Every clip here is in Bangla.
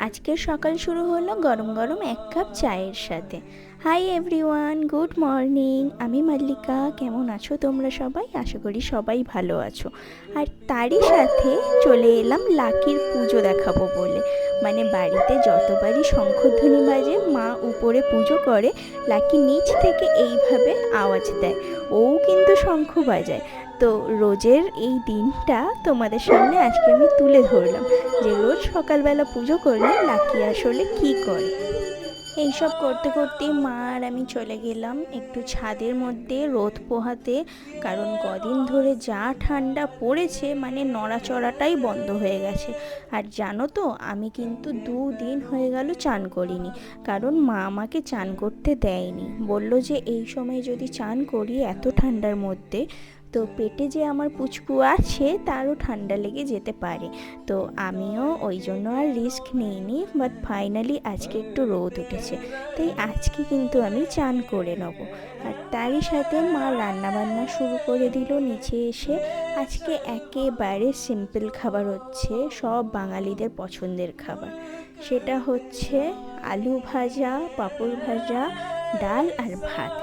আজকের সকাল শুরু হলো গরম গরম এক কাপ চায়ের সাথে। Hi everyone, good morning. আমি মল্লিকা। কেমন আছো তোমরা সবাই? আশা করি সবাই ভালো আছো। আর তারই সাথে চলে এলাম লাকির পুজো দেখাবো বলে। মানে বাড়িতে যতবারই শঙ্খধ্বনি বাজে, মা উপরে পুজো করে, লাকি নিচ থেকে এইভাবে আওয়াজ দেয়, ও কিন্তু শঙ্খ বাজায়। তো রোজের এই দিনটা তোমাদের সামনে আজকে আমি তুলে ধরলাম যে রোজ সকালবেলা পুজো করলে লাকি আসলে কি করে। এইসব করতে করতে মা আর আমি চলে গেলাম একটু ছাদের মধ্যে রোদ পোহাতে, কারণ কদিন ধরে যা ঠান্ডা পড়েছে, মানে নড়াচড়াটাই বন্ধ হয়ে গেছে। আর জানো তো, আমি কিন্তু 2 দিন হয়ে গেল চান করিনি, কারণ মা আমাকে চান করতে দেয়নি। বলল যে এই সময় যদি চান করি এত ঠান্ডার মধ্যে, তো পেটে যে আমার পুচকু আছে তারও ঠান্ডা লেগে যেতে পারে। তো আমিও ওই জন্য আর রিস্ক নিইনি। বাট ফাইনালি আজকে একটু রোদ উঠেছে, তাই আজকে কিন্তু আমি চান করে নেব। আর তারই সাথে মা রান্নাবান্না শুরু করে দিল নিচে এসে। আজকে একেবারে সিম্পল খাবার হচ্ছে, সব বাঙালিদের পছন্দের খাবার। সেটা হচ্ছে আলু ভাজা, পাঁপড় ভাজা, ডাল আর ভাত।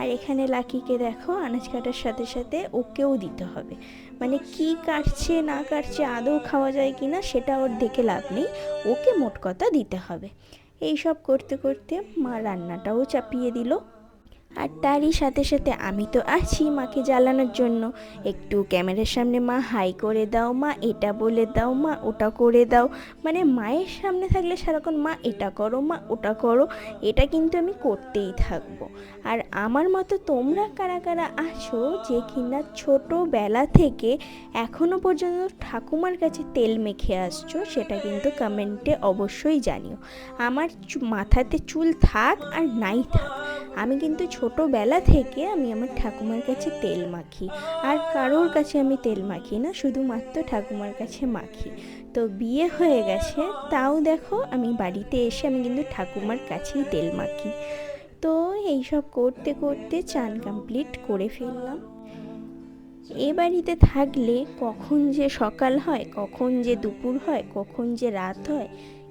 আর এখানে লাকিকে দেখো, আনাজ কাটার সাথে সাথে ওকেও দিতে হবে। মানে কি কাটছে না কাটছে, আদৌ খাওয়া যায় কি না সেটা ওর দেখে লাভ নেই, ওকে মোট কথা দিতে হবে। এই সব করতে করতে মা রান্নাটাও চাপিয়ে দিল। আর তারই সাথে সাথে আমি তো আছি মাকে জ্বালানোর জন্য। একটু ক্যামেরার সামনে মা হাই করে দাও, মা এটা বলে দাও, মা ওটা করে দাও। মানে মায়ের সামনে থাকলে সারাক্ষণ মা এটা করো, মা ওটা করো, এটা কিন্তু আমি করতেই থাকবো। আর আমার মতো তোমরা কারা কারা আছো যে কিনা ছোটোবেলা থেকে এখনও পর্যন্ত ঠাকুমার কাছে তেল মেখে আসছো, সেটা কিন্তু কমেন্টে অবশ্যই জানিও। আমার মাথাতে চুল থাক আর নাই থাক, আমি কিন্তু ছোটোবেলা থেকে আমি আমার ঠাকুমার কাছে তেল মাখি। আর কারোর কাছে আমি তেল মাখি না, শুধুমাত্র ঠাকুমার কাছে মাখি। তো বিয়ে হয়ে গেছে, তাও দেখো আমি বাড়িতে এসে আমি কিন্তু ঠাকুমার কাছেই তেল মাখি। তো এইসব করতে করতে চান কমপ্লিট করে ফেললাম। এ বাড়িতে থাকলে কখন যে সকাল হয়, কখন যে দুপুর হয়, কখন যে রাত হয়,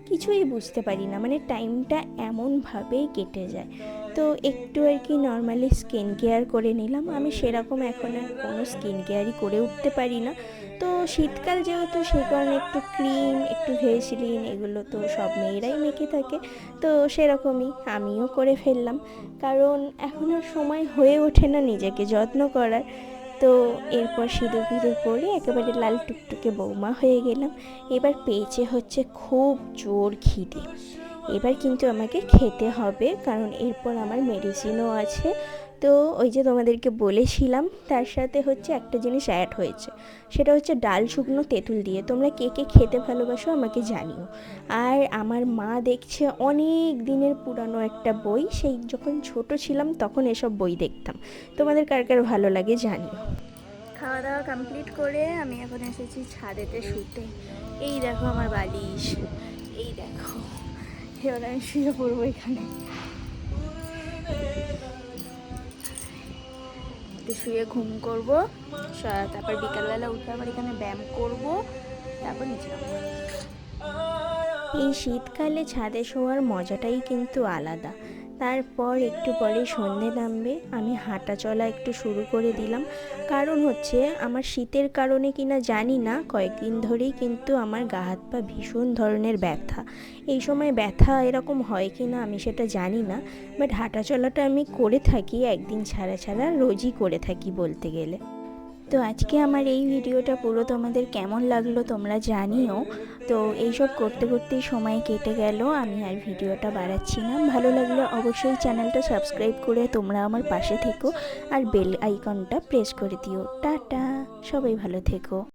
কিছুই বুঝতে পারি না। মানে টাইমটা এমনভাবেই কেটে যায়। তো একটু আর কি নর্মালি স্কিন কেয়ার করে নিলাম। আমি সেরকম এখন আর কোনো স্কিন কেয়ারই করে উঠতে পারি না। তো শীতকাল যেহেতু, সেই কারণে একটু ক্রিম, একটু ভেসলিন, এগুলো তো সব মেয়েরাই মেখে থাকে। তো সেরকমই আমিও করে ফেললাম, কারণ এখন আর সময় হয়ে ওঠে না নিজেকে যত্ন করার। তো এরপর সিঁদুর ফিঁদুর পরে একেবারে লাল টুকটুকে বৌমা হয়ে গেলাম। এবার পেয়েছে হচ্ছে খুব জোর খিদে। এবার কিন্তু আমাকে খেতে হবে, কারণ এরপর আমার মেডিসিনও আছে। তো ওই যে তোমাদেরকে বলেছিলাম, তার সাথে হচ্ছে একটা জিনিস অ্যাড হয়েছে, সেটা হচ্ছে ডাল শুকনো তেঁতুল দিয়ে। তোমরা কে কে খেতে ভালোবাসো আমাকে জানিও। আর আমার মা দেখছে অনেক দিনের পুরানো একটা বই, সেই যখন ছোট ছিলাম তখন এসব বই দেখতাম। তোমাদের কার কার ভালো লাগে জানিও। খাওয়া দাওয়া কমপ্লিট করে আমি এখন এসেছি ছাদেতে শুতে। এই দেখো আমার বালিশ, এই দেখো। এবার আমি শুয়ে পড়বো এখানে, একটু শুয়ে ঘুম করবো। তারপর বিকালবেলা উঠে আবার এখানে ব্যায়াম করবো, তারপর নিচে নামবো। এই শীতকালে ছাদে শোয়ার মজাটাই কিন্তু আলাদা। তারপর একটু পরে সন্ধে নামবে, আমি হাঁটা চলা একটু শুরু করে দিলাম। কারণ হচ্ছে আমার শীতের কারণে কিনা জানি না, কয়েকদিন ধরেই কিন্তু আমার গা হাত পা ভীষণ ধরনের ব্যথা। এই সময় ব্যথা এরকম হয় কি না আমি সেটা জানি না, বাট হাঁটা চলাটা আমি করে থাকি, একদিন ছাড়া ছাড়া রোজই করে থাকি বলতে গেলে। তো আজকে আমার এই ভিডিওটা পুরো তোমাদের কেমন লাগলো তোমরা জানিও। তো এইসব করতে করতেই সময় কেটে গেল, আমি আর ভিডিওটা বাড়াচ্ছি না। ভালো লাগলে অবশ্যই চ্যানেলটা সাবস্ক্রাইব করে তোমরা আমার পাশে থেকো, আর বেল আইকনটা প্রেস করে দিও। টাটা, সবাই ভালো থেকো।